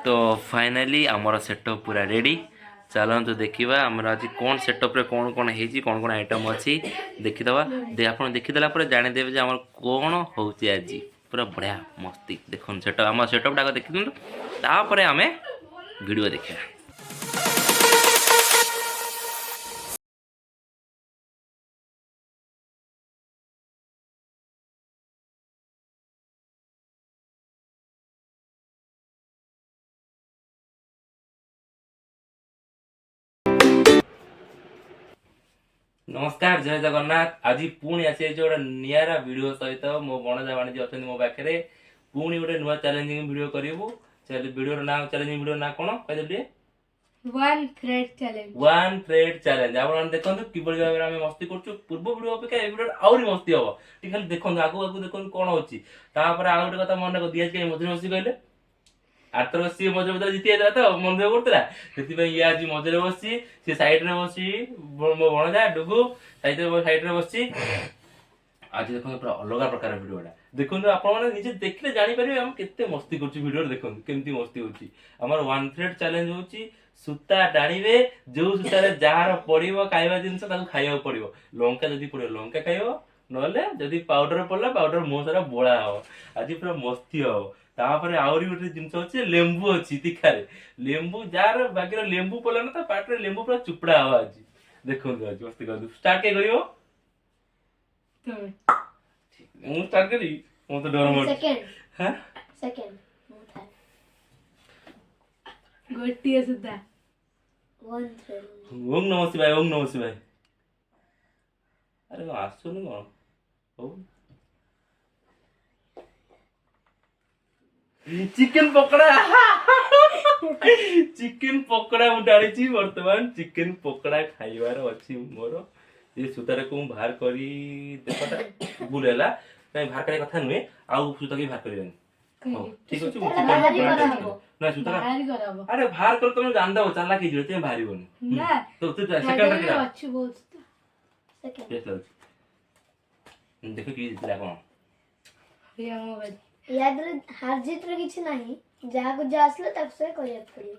तो फाइनाली आमर सेटअप पूरा रेडी चलतु देखा आमर आज कौन सेटअप कौन कौन कौन आइटम अच्छी देखीदे आप देखीदेला जानीदेवे आम कौन हो आज पूरा बढ़िया मस्ती देखो सेटअप आम सेटअप टाक देखी दिखापर आम वीडियो देखा। नमस्कार जय जगन्नाथ आज पुणी आसी गोटे निरा वीडियो सहित मो बणजा बाणिज्य अच्छा मो पाखे पुणी गोटे नुआ चैलेंजिंग वीडियो करूँ वीडियो ना चैलेंजिंग वीडियो ना कौन कहे वन थ्रेड चैलेंज आप देखो कि भाव में मस्ती कर पूर्व वीडियो अपेक्षा ए वीडियो आहरी मस्ती हम ठीक खाली देखो आगू आगू देखो कौन अच्छी तापर आउ गोटे कथा मन दिया कहीं मझे बस कहले आरथर सी मझे मझे जीति जाता तो मन दुख करता से ये आज मझे बस सी सैड्रे बस मो भणजा डुगु सैड्रे बस आज देखो पूरा अलग प्रकार वीडियोटा देखो आपने निजे देखले जानीपारे आम केते मस्ती कर वीडियो देखो केमती मस्ती होची आमर वन थ्रेड चैलेंज होची सूता टाणीबे जो सूतार जार पड़ो खाइबा जिनस खाइबा पड़ो लंका जदि पड़ो लंका खाइब नले जदि पाउडर पड़ला पाउडर मुह सारा बोला हम आज पूरा मस्ती हम तापर आउरी गोटे जिनस अच्छे लेंबू अच्छी तीखारे लेंबू जार बाकी लेंबू पड़ला ना पाटे लेंबू पूरा चुपड़ा हम आज देखो आज मस्ती कर स्टार्ट के करियो मु स्टार्ट करी मु तो डर मर सेकंड हां सेकंड गोटिया सुदा वन थ्रेड ओम नमः शिवाय अरे आसुन कोन ओ चिकन पकोड़ा चिकन पकोड़ा मु डाली वर्तमान चिकन पकोड़ा खाइबार अछि मोर ये सुतारे को बाहर करी देखटा बुलेला कहीं बाहर करे कथा नुए आउ सुता के बाहर करियन ठीक अछि ना सुता बाहर करबो अरे बाहर कर तुम जान दो चाला की जरूरत है बाहरी बनी ना तो तू सेकंड रख अच्छी बहुत सेकंड ये लग देखो की जितला कोन ये मोबाइल याद हार जीत रे किछ नाही जहा को जा आसले तब से करिया पड़ियो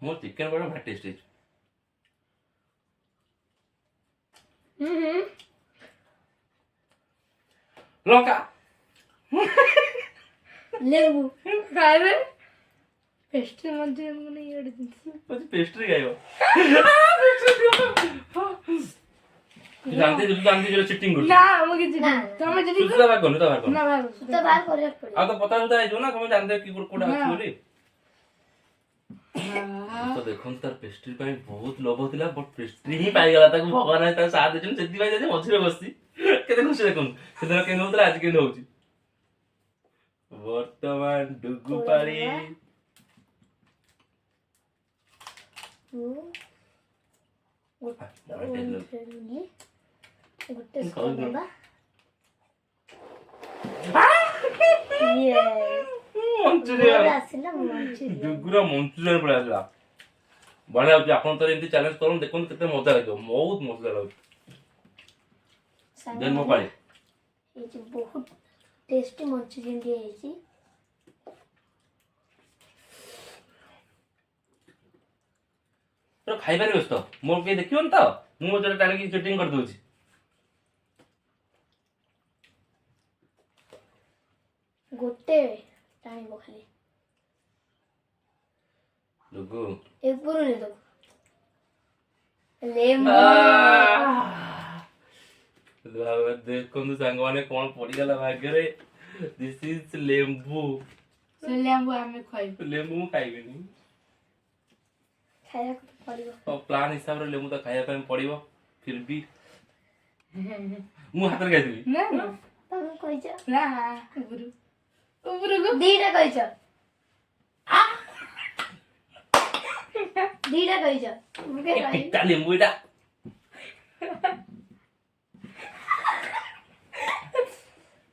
मो चिकन बड़ा बड़ा टेस्ट है लंका लेबू खाइबे पेस्ट्री मध्ये मने एड પછી પેસ્ટ્રી ગાયો जानते जो चिटिंग कर ना मगे जी तमे जदी सुता बार कोन ना बार सुता बाहर करिया पड़ियो आ तो पता होता है जो ना तुम जानते कि कोडा अछि बोली तो देखो तार पेस्ट्री पे बहुत लोभ होतिला बट पेस्ट्री ही पाई गला ताको भगवान तार साथ देछन सेति भाई जे मझिरे बसती केते खुशी देखो सेदिन के होतला आज के होउची वर्तमान डुगु पारी गुट्टे स्कोर ये मंचूरियन आसिला मंचूरियन दुगुरा मंचूरियन पड़ा आला बढ़िया होची आपन तो एंती चैलेंज करूं देखो केते मजा लागो बहुत मजा लागो देन मो पाली ये जो बहुत टेस्टी मंचूरियन दिए है तो खाई पारे व्यस्त मोर के देखियोन तो मु जरा टाणी की चीटिंग कर दोची गोटे टाइम को खाली लुगु एक पूरा ले दो लेमन देखो सांग माने कोन पड़ी गला भाग्य रे दिस इज लेंबू से लेंबू हमें खाइ लेंबू मु खाइबेनी खाया को पड़ियो और प्लान हिसाब रे लेंबू तो खाया पे पड़िबो फिर भी मु हाथ रे गाइबी ना ना तुम कहि जा ना गुरु गुरु को दीटा कहि जा दीटा कहि जा मुके कहि पिता लेंबू एटा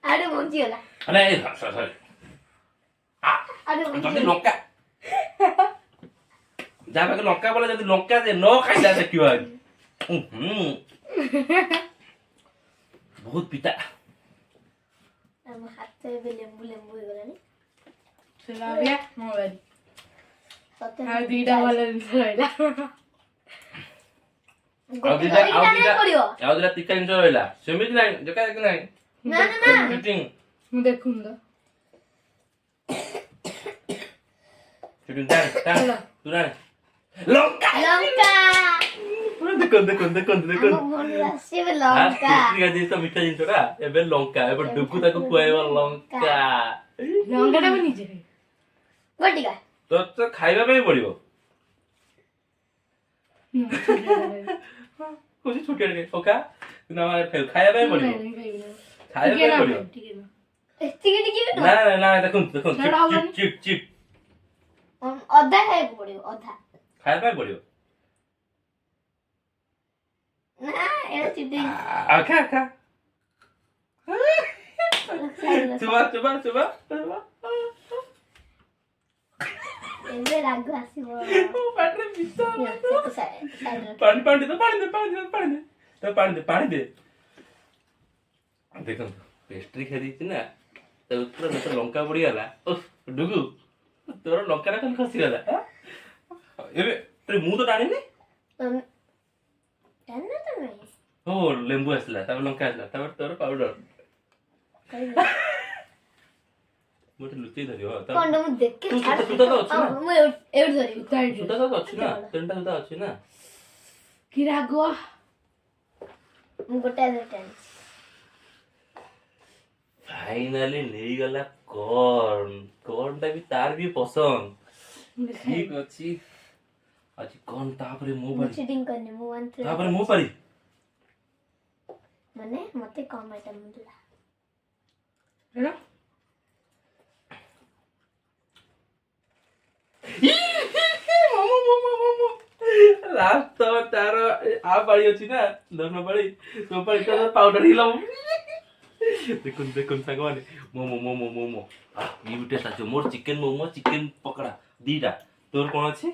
आडे मोंची होला अरे सॉरी आडे जल्दी लंका जा बाकी लंका बोला जल्दी लंका दे नो खाइला देखियो आज बहुत पिता हम हाथ से भी लेंबू लेंबू हो गलानी ସେଲା ଅବିକା ମୋବାଇଲ ସତରେ ଆଉ ଦିଟା ଭଲ ଜିନିଷ ରହିଲା ଗୋଟେ ଧରିକି ଟାଣିବାକୁ ପଡିବ। ଆଉ ଦିଟା ତିକା ଜିନିଷ ରହିଲା ସେମିତି ନାହିଁ ଦେଖା ଦେଖି ନାହିଁ ନା ନା ନା ସୁଟିଂ ମୁଁ ଦେଖୁନି ତ ସୁଟିଂ ଟାଣ ଚାଲ। ତୁ ଟାଣ ଲଙ୍କା ଲଙ୍କା ଦେଖନ୍ତୁ ଆମ ମନରେ ଆସିବ ଲଙ୍କା। ତ ମିଠା ଜିନିଷଟା ଏବେ ଲଙ୍କା ଏବେ ଡୁଗୁ ତାକୁ ଖୁଆଇବ ଲଙ୍କା ଲଙ୍କାଟା ବି ନିଜେ ଗୋଟିକା ତ ଖାଇବା ପାଇଁ ପଡିବ କହୁଛି ଛୋଟିଆ ଟିକେ ପକା କିନ୍ତୁ ଆମର ଖାଇବା ପାଇଁ ପଡିବ ଖାଇବା ପାଇଁ ପଡିବ ଏତିକି ଟିକେ ବି ନା ନୁହଁ। ନା ଦେଖନ୍ତୁ ସେଟା ହବନି। ଚିପ୍ ଅଧା ଖାଇବାକୁ ପଡିବ ଅଧା। ଖାଇବା ପାଇଁ ପଡିବ ନା ଏଟା ଚିଡେଇ ଖା ଚୁବା ଏବେ ରାଗ ଆସିବ। ପାଟିରେ ପିତା ପାଣି ପାଣି ଦେ ଦେଖନ୍ତୁ ପେଷ୍ଟ୍ରି ଖାଇ ଦେଇଛି ନା ତା ଉପରେ ଲଙ୍କା ପଡିଗଲା ଡୁଗୁ ତୋର ଲଙ୍କାଟା ଖାଲି ଖସିଗଲା ଏବେ ମୁଁ ତ ଟାଣିନି ଓ ଲେମ୍ବୁ ଆସିଲା ତାପରେ ଲଙ୍କା ଆସିଲା ତାପରେ ତୋର ପାଉଡର ମୁଁ ଲୁଚେଇ ଧରିବ କଣ ମୁଁ ଦେଖେ ସୂତା ତ ଅଛି ନା ମୁଁ ଏଇଠି ଧରିବି। ସୂତା ତ ଅଛି ନା ତିନିଟା ସୂତା ଅଛି ନା କି ରାଗ ମୁଁ ଗୋଟେ ଧରିକି ଆଣିଛି। ଫାଇନାଲି ନେଇଗଲା କର୍ଣ୍ଣ ଟା ବି ତାର ବି ପସନ୍ଦ ଠିକ ଅଛି ଆଜି କଣ ତାପରେ ମୁଁ ମୁଁ ପାରି ଚିଟିଂ କରିନି ମୁଁ ତାପରେ ମୁଁ ପାରି ମାନେ ମତେ କମ ଆଇଟମ ମିଳିଲା। ହେଲା ଲାଷ୍ଟ ତ ତାର ଆ ପାଳି ଅଛି ନା ଧନ ପାଳି ତୋ ପାଳି ତାର ପାଉଡର ହିଁ ଲବ ଦେଖନ୍ତୁ ସାଙ୍ଗମାନେ ମୋମୋ ଇଏ ବି ଟେଷ୍ଟ ଆସିବ ମୋର ଚିକେନ ମୋମୋ ଚିକେନ ପକୋଡା ଦିଟା ତୋର କଣ ଅଛି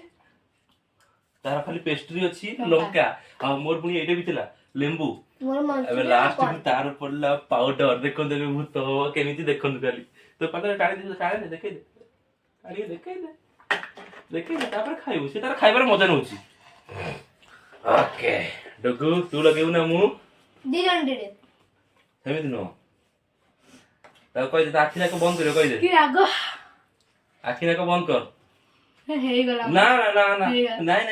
ତାର ଖାଲି ପେଷ୍ଟ୍ରି ଅଛି ଲଙ୍କା ଆଉ ମୋର ପୁଣି ଏଇଟା ବି ଥିଲା ଲେମ୍ବୁ ମୋର ଏବେ ମଞ୍ଚୁରିଆନ ଲାଷ୍ଟ କଣ? ତାର ପଡିଲା ପାଉଡର ଦେଖନ୍ତୁ ଏବେ ଭୂତ ହବ କେମିତି ଦେଖନ୍ତୁ ଖାଲି ତୋ ପାଖରେ ଟାଣି ଦେଖେଇଦେ ତାପରେ ଖାଇବୁ ସେ ତାର ଖାଇବାର ମଜା ନଉଛି ଓକେ ଡଗୁ ତୁ ଲଗେଇବୁ ନା ମୁଁ ଦି ଜଣ ସେମିତି ନୁହଁ ତାକୁ କହିଦେ ତା ଆଖି ନାକ ବନ୍ଦ କରିବ କହିଦେ କି ରାଗ ଆଖି ନାକ ବନ୍ଦ କର ହେଇଗଲା ନା ନାଇଁ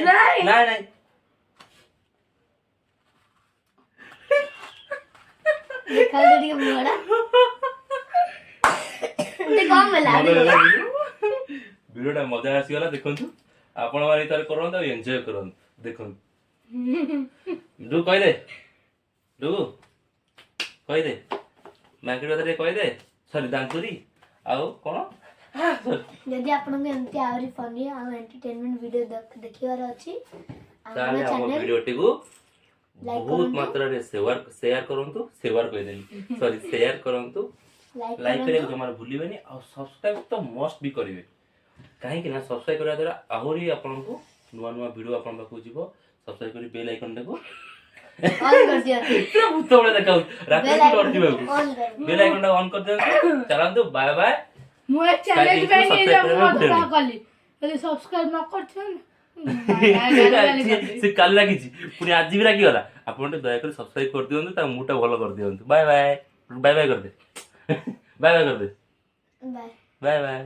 ଦେଖାଉ ଟିକେ ମୁହଁଟା କମ ହେଲା ଭିଡିଓଟା ମଜା ଆସିଗଲା ଦେଖନ୍ତୁ ଆପଣ ମାନେ ତାର କରନ୍ତୁ ଆଉ ଏନ୍ଜୟ କରନ୍ତୁ ଦେଖନ୍ତୁ ଡୁ କହିଦେ ମାର୍କେଟ କଥା ଟିକେ କହିଦେ ସରି ଦାନ୍ତୁରୀ ଆଉ କଣ ଯଦି ଆପଣଙ୍କୁ ଏମିତି ଆହୁରି ଫନି ଆଉ ଏଣ୍ଟରଟେନମେଣ୍ଟ ଭିଡିଓ ଦେଖିବାର ଅଛି ତାହେଲେ ଆମ ଭିଡିଓଟିକୁ ବହୁତ ମାତ୍ରାରେ ସେୟାର କରନ୍ତୁ ସେୟାର କରନ୍ତୁ ଲାଇକ୍ କରିବାକୁ ଜମାରୁ ଭୁଲିବେନି ଆଉ ସବସ୍କ୍ରାଇବ ତ ମଷ୍ଟ ବି କରିବେ କାହିଁକି ନା ସବସ୍କ୍ରାଇବ କରିବା ଦ୍ୱାରା ଆହୁରି ଆପଣଙ୍କୁ ନୂଆ ଭିଡିଓ ଆପଣଙ୍କ ପାଖକୁ ଯିବ ସବସ୍କ୍ରାଇବ କରି ବେଲ୍ ଆଇକନଟାକୁ ଭୂତ ଭଳିଆ ଦେଖାଉଛି ରାତିରେ ଡରିଯିବାକୁ ବେଲ୍ ଆଇକନଟା ଅନ୍ କରିଦିଅନ୍ତୁ ଚାଲନ୍ତୁ ବାଏ ବାଏ ମୁଁ ଏ ଚ୍ୟାଲେଞ୍ଜ ପାଇଁ କଲି ଯଦି ସବସ୍କ୍ରାଇବ ନ କରିଥିବେ ସେ କାଲି ଲାଗିଛି ପୁଣି ଆଜି ବି ଲାଗିଗଲା ଆପଣ ଟିକେ ଦୟାକରି ସବସ୍କ୍ରାଇବ କରିଦିଅନ୍ତୁ ତା ମୁହଁଟା ଭଲ କରିଦିଅନ୍ତୁ ବାଏ ବାଏ କରିଦେ ବାଏ କରିଦେ ବାଏ ବାଏ ବାଏ